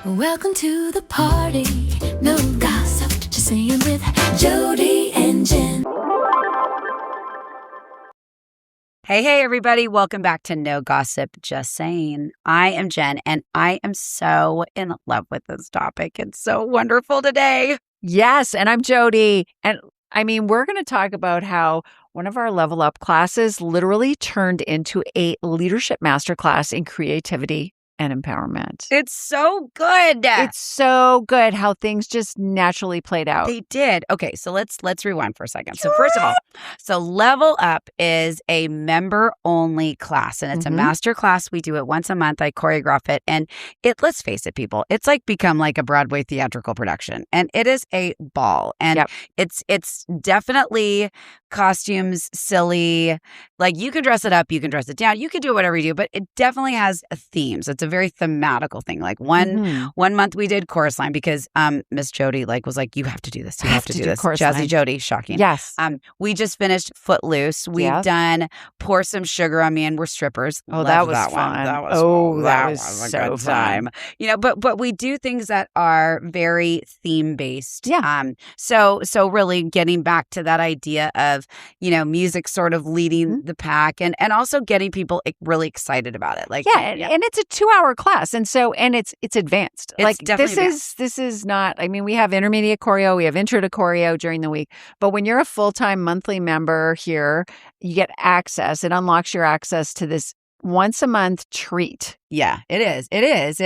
Welcome to the party. No gossip, just saying with Jodi and Jenn. Hey, everybody. Welcome back to No Gossip, Just Saying. I am Jenn, and I am so in love with this topic. It's so wonderful today. Yes, and I'm Jodi. And I mean, we're going to talk about how one of our Level Up classes literally turned into a leadership masterclass in creativity and empowerment. It's so good. It's so good how things just naturally played out. They did. Okay, so let's rewind for a second. So first of all, so Level Up is a member-only class, and it's a master class. We do it once a month. I choreograph it, and let's face it, people, it's like become like a Broadway theatrical production, and it is a ball. And it's definitely costumes, silly. Like, you can dress it up, you can dress it down, you can do whatever you do, but it definitely has themes. It's a very thematical thing. Like one month we did chorus line because Miss Jodi was like, you have to do this. You have to do this. Jazzy Jodi, shocking. Yes. We just finished Footloose. We've done Pour Some Sugar on Me, and we're strippers. Oh, that was fun. That was so a good fun. time. You know, but we do things that are very theme based. Yeah. So really getting back to that idea of, you know, music sort of leading the pack, and also getting people really excited about it. Like, and it's a 2-hour class, and it's advanced. It's like definitely this is not. I mean, we have intermediate choreo, we have intro to choreo during the week, but when you're a full-time monthly member here, you get access. It unlocks your access to this once a month treat. Yeah, it is. It is.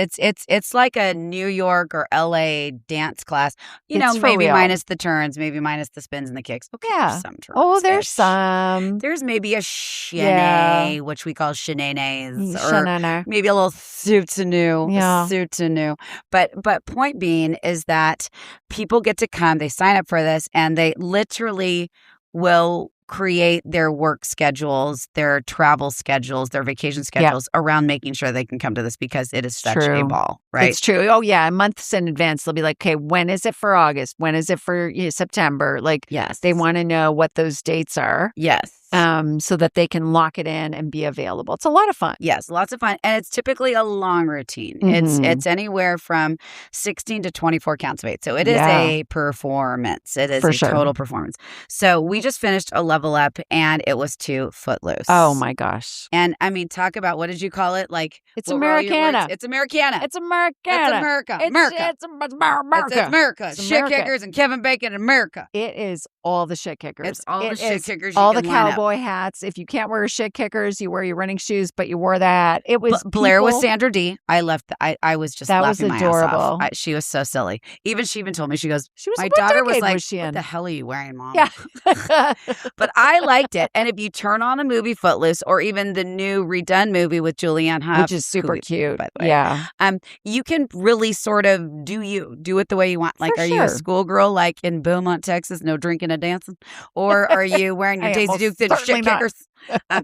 It's like a New York or LA dance class. You know, maybe minus the turns, maybe minus the spins and the kicks. Okay, yeah. Some turns. Oh, there's some. There's maybe a shenanay, which we call shenays, or maybe a little soutenu. Yeah. Soutenu. But point being is that people get to come, they sign up for this, and they literally will create their work schedules, their travel schedules, their vacation schedules around making sure they can come to this, because it is such a ball, right? It's true. Oh, yeah. Months in advance, they'll be like, okay, when is it for August? When is it for September? Like, they want to know what those dates are. Yes. So that they can lock it in and be available. It's a lot of fun. Yes, lots of fun. And it's typically a long routine. It's anywhere from 16 to 24 counts of 8. So it is a performance. It is total performance. So we just finished a Level Up, and it was to Footloose. Oh my gosh. And I mean, talk about, what did you call it? Like, it's Americana. It's Americana. It's Americana. It's America. It's America. Shit kickers and Kevin Bacon in America. It is all the shit kickers. It's all the shit kickers. All the cowboy hats. If you can't wear shit kickers, you wear your running shoes, but you wore that. It was Blair with Sandra D. I left. I was just laughing my adorable. ass off. She was so silly. She even told me, she goes, my what daughter was like, was she in? what the hell are you wearing, Mom? Yeah. But I liked it. And if you turn on the movie Footloose, or even the new redone movie with Julianne Hough, which is super cute, by the way, yeah, you can really sort of do it the way you want. Like, are you a schoolgirl like in Beaumont, Texas, no drinking and dancing, or are you wearing your Daisy Dukes and shit kickers?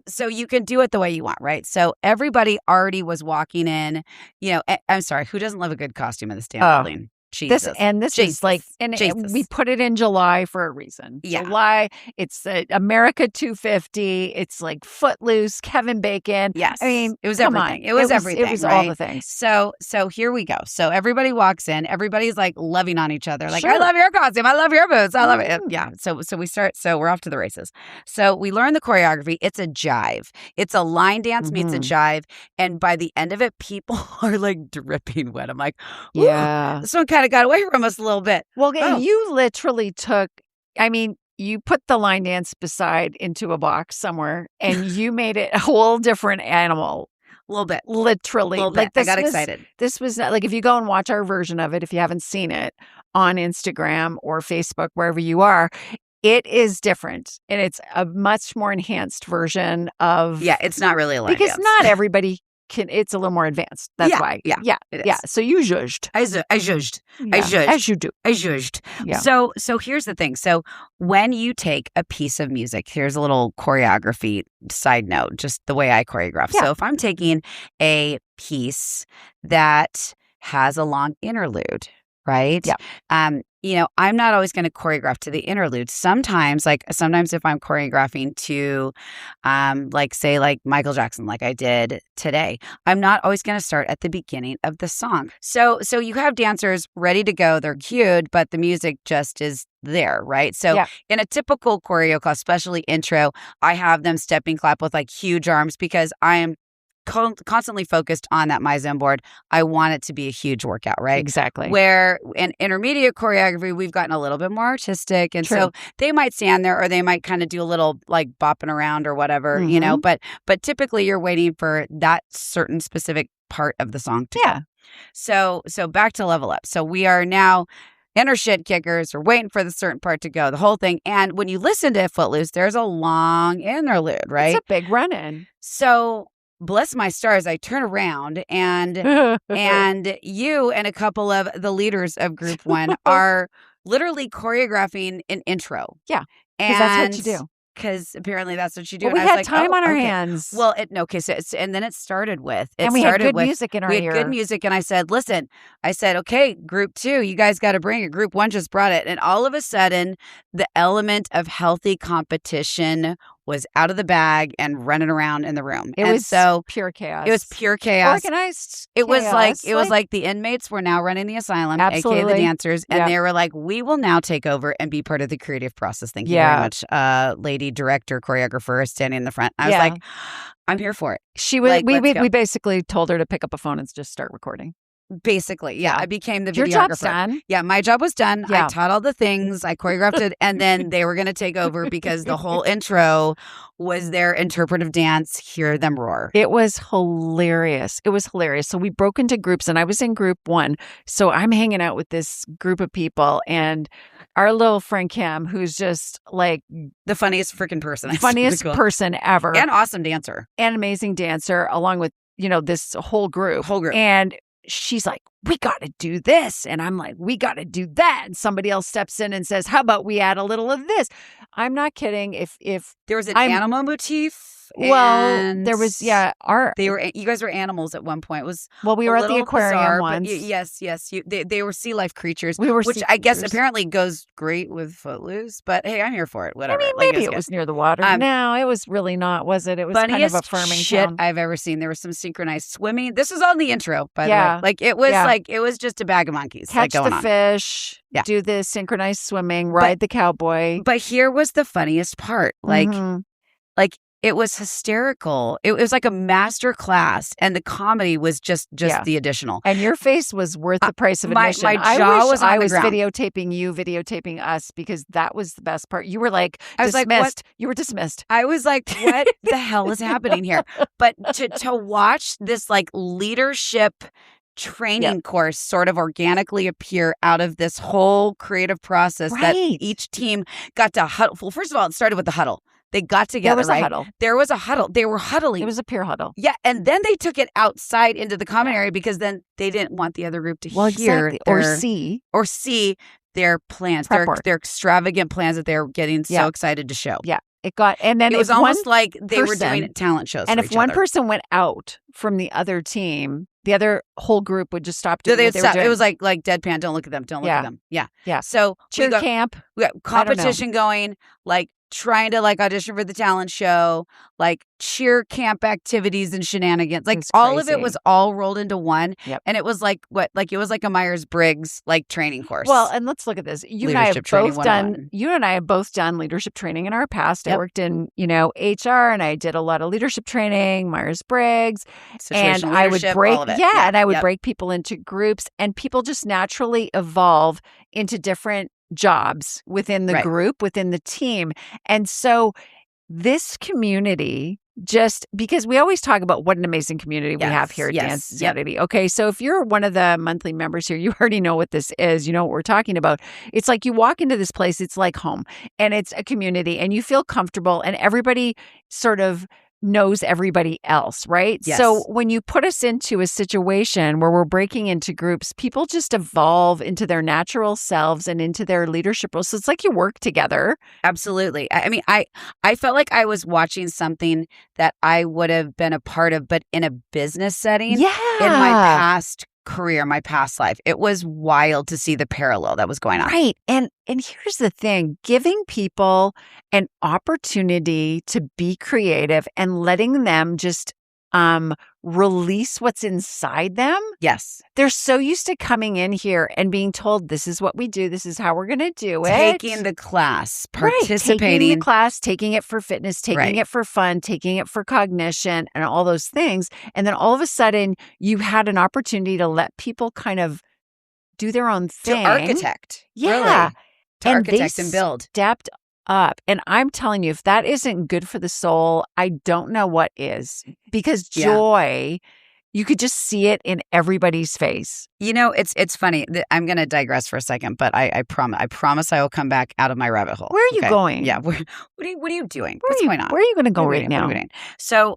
So you can do it the way you want, right? So everybody already was walking in. You know, I'm sorry, who doesn't love a good costume in this damn building? Jesus. This is like, and we put it in July for a reason. Yeah. July, it's America 250. It's like Footloose, Kevin Bacon. Yes. I mean, it was everything. It was everything. It was right? all the things. So here we go. So everybody walks in. Everybody's like loving on each other. Like, I love your costume. I love your boots. I love it. Yeah. So we start. So we're off to the races. So we learn the choreography. It's a jive. It's a line dance meets a jive. And by the end of it, people are like dripping wet. I'm like, yeah. This one kind of got away from us a little bit. Well, you literally took, I mean, you put the line dance beside into a box somewhere, and you made it a whole different animal. A little bit. Literally. A little bit. I got excited. This was not, like, if you go and watch our version of it, if you haven't seen it on Instagram or Facebook, wherever you are, it is different, and it's a much more enhanced version of. Yeah, it's not really a line because dance. not everybody it's a little more advanced. That's why. Yeah. It is. So you judged. I judged. Yeah, I judged. As you do. I judged. Yeah. So here's the thing. So when you take a piece of music, here's a little choreography side note, just the way I choreograph. Yeah. So if I'm taking a piece that has a long interlude, right? Yeah. I'm not always going to choreograph to the interlude. Sometimes if I'm choreographing to, say Michael Jackson, like I did today, I'm not always going to start at the beginning of the song. So you have dancers ready to go. They're cued, but the music just is there, right? So in a typical choreo class, especially intro, I have them stepping clap with like huge arms because I am constantly focused on that my zone board. I want it to be a huge workout, right? Exactly. Where in intermediate choreography, we've gotten a little bit more artistic. And so they might stand there or they might kind of do a little like bopping around or whatever, but typically you're waiting for that certain specific part of the song to go. So back to level up. So we are now inner shit kickers. We're waiting for the certain part to go, the whole thing. And when you listen to Footloose, there's a long interlude, right? It's a big run in. So bless my stars, I turn around and you and a couple of the leaders of Group 1 are literally choreographing an intro. Yeah, because that's what you do. Because apparently that's what you do. Well, we had time on our hands. Well, and then it started with. And we had good music in our ear. We had good music, and I said, listen, okay, Group 2, you guys got to bring it. Group 1 just brought it. And all of a sudden, the element of healthy competition was out of the bag and running around in the room. It was so pure chaos. It was pure chaos. Organized It was chaos. It was like the inmates were now running the asylum, Absolutely. aka the dancers, and they were like, we will now take over and be part of the creative process. Thank you very much, lady director, choreographer standing in the front. I was like, I'm here for it. She was. We basically told her to pick up a phone and just start recording. Basically, I became the videographer. Your job's done. Yeah, my job was done. Yeah. I taught all the things. I choreographed it, and then they were going to take over because the whole intro was their interpretive dance. Hear them roar. It was hilarious. So we broke into groups, and I was in Group 1. So I'm hanging out with this group of people, and our little friend Kim, who's just like the funniest freaking person. Funniest person ever. And awesome dancer. And amazing dancer, along with, this whole group. And she's like, we got to do this. And I'm like, we got to do that. And somebody else steps in and says, how about we add a little of this? I'm not kidding. If there was an animal motif. Well, there was, you guys were animals at one point. It was we were at the aquarium bizarre, once. Yes. They were sea life creatures, which I guess apparently goes great with Footloose. But hey, I'm here for it. Whatever. I mean, maybe it was near the water. No, it was really not. Was it? It was kind of a farming shit town. I've ever seen. There was some synchronized swimming. This was on the intro, by the way. Like it was just a bag of monkeys. Catch going the on. Fish. Yeah. Do the synchronized swimming. Ride the cowboy. But here was the funniest part. It was hysterical. It was like a master class, and the comedy was just the additional. And your face was worth the price of admission. My jaw was on I the was ground. videotaping you, videotaping us, because that was the best part. You were like dismissed. I was like, what? You were dismissed. I was like, what the hell is happening here? But to watch this like leadership training course sort of organically appear out of this whole creative process that each team got to huddle. Well, first of all, it started with the huddle. They got together, There was a huddle. They were huddling. It was a pure huddle. Yeah, and then they took it outside into the common area because then they didn't want the other group to hear or see their plans, their extravagant plans that they're getting so excited to show. Yeah. And then it was almost like they were doing talent shows. And for if each one other. person went out from the other team, the other whole group would just stop doing what they were doing. It was like deadpan. Don't look at them. Don't look at them. Yeah. Yeah. So cheer camp. We got competition going. Like trying to like audition for the talent show, like cheer camp activities and shenanigans. Like all of it was all rolled into one. Yep. And it was like it was like a Myers-Briggs like training course. Well, and let's look at this. You and I have both done leadership training in our past. I worked in, HR, and I did a lot of leadership training, Myers-Briggs, and I would break and I would break people into groups, and people just naturally evolve into different jobs within the group, within the team. And so this community, just because we always talk about what an amazing community we have here at Danz Insanity. Okay, so if you're one of the monthly members here, you already know what this is. You know what we're talking about. It's like you walk into this place, it's like home, and it's a community, and you feel comfortable, and everybody sort of knows everybody else, right? Yes. So when you put us into a situation where we're breaking into groups, people just evolve into their natural selves and into their leadership roles. So it's like you work together. Absolutely. I mean, I felt like I was watching something that I would have been a part of, but in a business setting. Yeah. In my past career, my past life. It was wild to see the parallel that was going on. Right. And here's the thing, giving people an opportunity to be creative and letting them just release what's inside them. Yes. They're so used to coming in here and being told, this is what we do. This is how we're going to do it. Taking the class, participating. Right. Taking the class, taking it for fitness, taking it for fun, taking it for cognition and all those things. And then all of a sudden you had an opportunity to let people kind of do their own thing. To architect. Yeah. Really. To and architect they and build. Stepped up. And I'm telling you, if that isn't good for the soul, I don't know what is. Because joy, you could just see it in everybody's face. You know, it's funny. I'm going to digress for a second, but I promise I will come back out of my rabbit hole. Where are you going? Yeah. What are you doing? What's going on? Where are you going to go right now? So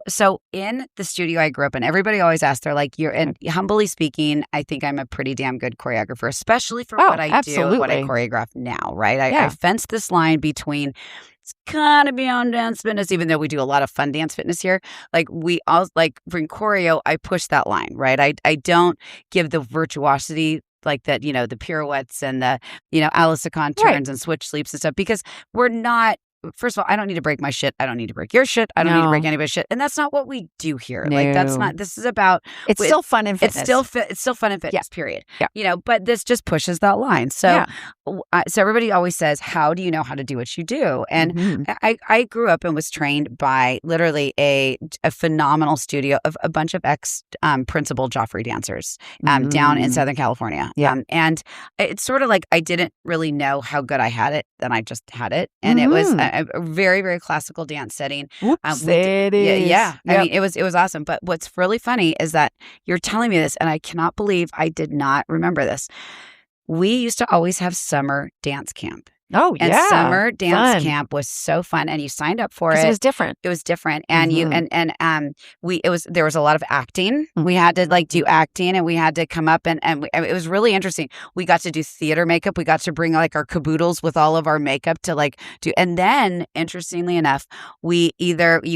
in the studio I grew up in, everybody always asks, they're like, and humbly speaking, I think I'm a pretty damn good choreographer, especially for what I do and what I choreograph now, right? I fence this line between it's kind of beyond dance fitness, even though we do a lot of fun dance fitness here. Like we all like bring choreo, I push that line, right? I don't give the virtuosity like that, the pirouettes and the, Alice Acon turns and switch sleeps and stuff, because we're not. First of all, I don't need to break my shit. I don't need to break your shit. I don't need to break anybody's shit. And that's not what we do here. No. Like that's not, this is about. It's still fun and fitness. It's still fun and fitness, period. Yeah. But this just pushes that line. So, so everybody always says, how do you know how to do what you do? And I grew up and was trained by literally a phenomenal studio of a bunch of principal Joffrey dancers down in Southern California. Yeah. And it's sort of like I didn't really know how good I had it. Then I just had it. And it was a very, very classical dance setting. It is. Yeah. I mean, it was awesome. But what's really funny is that you're telling me this, and I cannot believe I did not remember this. We used to always have summer dance camp. Oh, and summer dance camp was so fun, and you signed up for it. It was different. It was different, and there was a lot of acting. We had to do acting, and we had to come up and it was really interesting. We got to do theater makeup. We got to bring our caboodles with all of our makeup to do. And then, interestingly enough, you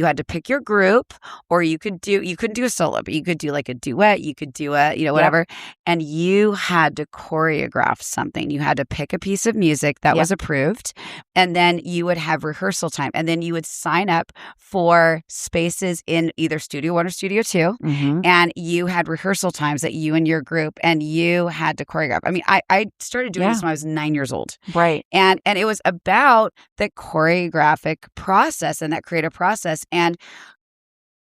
had to pick your group, or you couldn't do a solo, but you could do a duet. You could do a whatever, and you had to choreograph something. You had to pick a piece of music that was approved, and then you would have rehearsal time, and then you would sign up for spaces in either Studio 1 or Studio 2, and you had rehearsal times that you and your group, and you had to choreograph. I mean, I started doing this when I was 9 years old. Right. And it was about the choreographic process and that creative process. And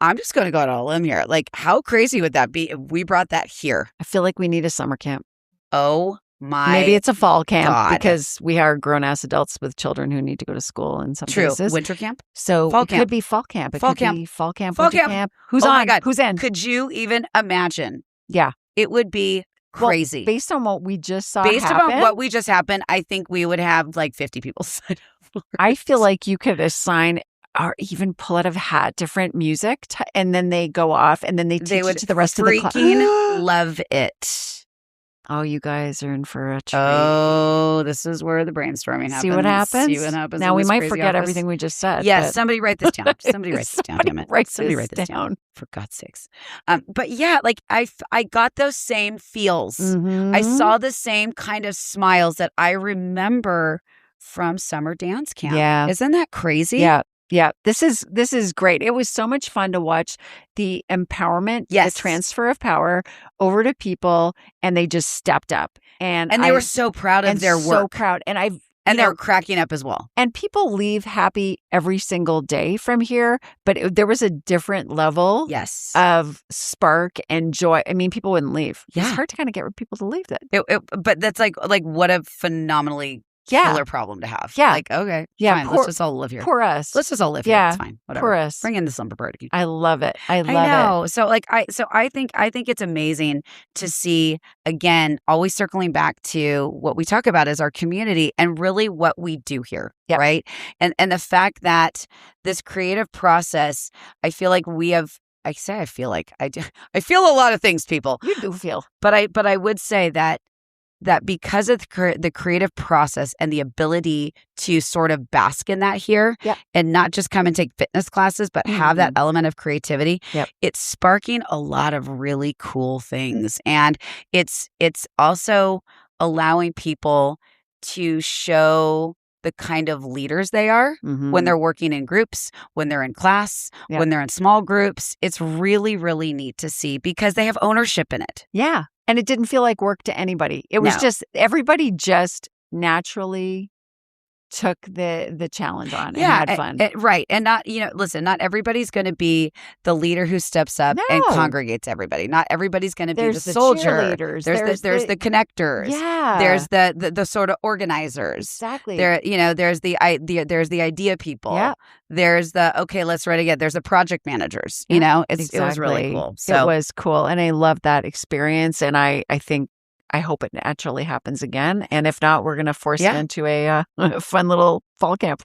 I'm just going to go out on a limb here. How crazy would that be if we brought that here? I feel like we need a summer camp. Oh, maybe it's a fall camp God. Because we are grown-ass adults with children who need to go to school in some places. Winter camp? So fall it camp. could be fall camp. It fall could camp. be fall camp, fall winter camp. Who's on? My God. Who's in? Could you even imagine? Yeah. It would be crazy. Well, based on what we just saw on what we just happened, I think we would have 50 people sign up. I feel like you could assign or even pull out of a hat different music and then they go off and then they teach it to the rest of the class. Freaking love it. Oh, you guys are in for a treat. Oh, this is where the brainstorming happens. See what happens? Now we might forget everything we just said. Yes, somebody write this down. Somebody write this down, damn it. Somebody write this down. For God's sakes. But yeah, I got those same feels. I saw the same kind of smiles that I remember from summer dance camp. Yeah. Isn't that crazy? Yeah. Yeah, this is great. It was so much fun to watch the empowerment, the transfer of power over to people, and they just stepped up. And they were so proud of their work. So proud. And they were cracking up as well. And people leave happy every single day from here, but there was a different level of spark and joy. I mean, people wouldn't leave. Yeah. It's hard to kind of get people to leave that. But that's like what a phenomenally killer problem to have. Yeah. Okay. Yeah. Fine. Let's just all live here. Poor us. Let's just all live here. Yeah. It's fine. Whatever. Poor us. Bring in the slumber party. I love it. I love know. it. So I think it's amazing to see, again, always circling back to what we talk about as our community and really what we do here. Yep. Right. And the fact that this creative process, I feel like we have, I feel like I do. I feel a lot of things, people. You do feel. But I would say that that because of the creative process and the ability to sort of bask in that here Yep. and not just come and take fitness classes, but have that element of creativity, Yep. it's sparking a lot of really cool things. And it's also allowing people to show the kind of leaders they are when they're working in groups, when they're in class, Yep. when they're in small groups. It's really, really neat to see because they have ownership in it. Yeah. And it didn't feel like work to anybody. It was No. just, everybody just naturally took the challenge on and had fun. Right. And not, listen, not everybody's going to be the leader who steps up and No. congregates everybody. Not everybody's going to be There's the the soldier. cheerleaders. There's the connectors. Yeah. There's the sort of organizers. Exactly. There's the idea people. Yeah. There's the, okay, let's write again. There's the project managers. It was really cool. So it was cool. And I love that experience. And I hope it naturally happens again. And if not, we're going to force it into a fun little fall camp.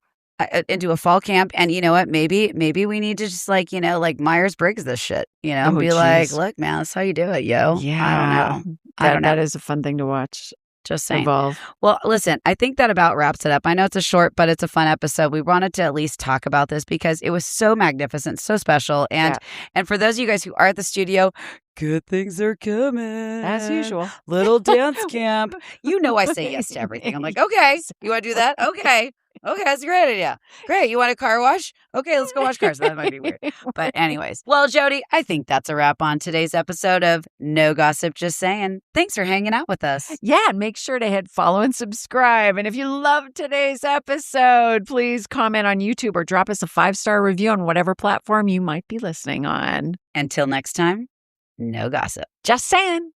Into a fall camp. And you know what? Maybe we need to just like Myers-Briggs this shit, and be like, look, man, that's how you do it, yo. Yeah. I don't know. That is a fun thing to watch. Just saying. Evolve. Well, listen, I think that about wraps it up. I know it's a short, but it's a fun episode. We wanted to at least talk about this because it was so magnificent, so special. And for those of you guys who are at the studio, good things are coming. As usual. Little dance camp. I say yes to everything. I'm like, okay, you want to do that? Okay. Okay, that's a great idea. Great. You want a car wash? Okay, let's go wash cars. That might be weird. But anyways. Well, Jodi, I think that's a wrap on today's episode of No Gossip, Just Saying. Thanks for hanging out with us. Yeah, and make sure to hit follow and subscribe. And if you loved today's episode, please comment on YouTube or drop us a 5-star review on whatever platform you might be listening on. Until next time, no gossip. Just saying.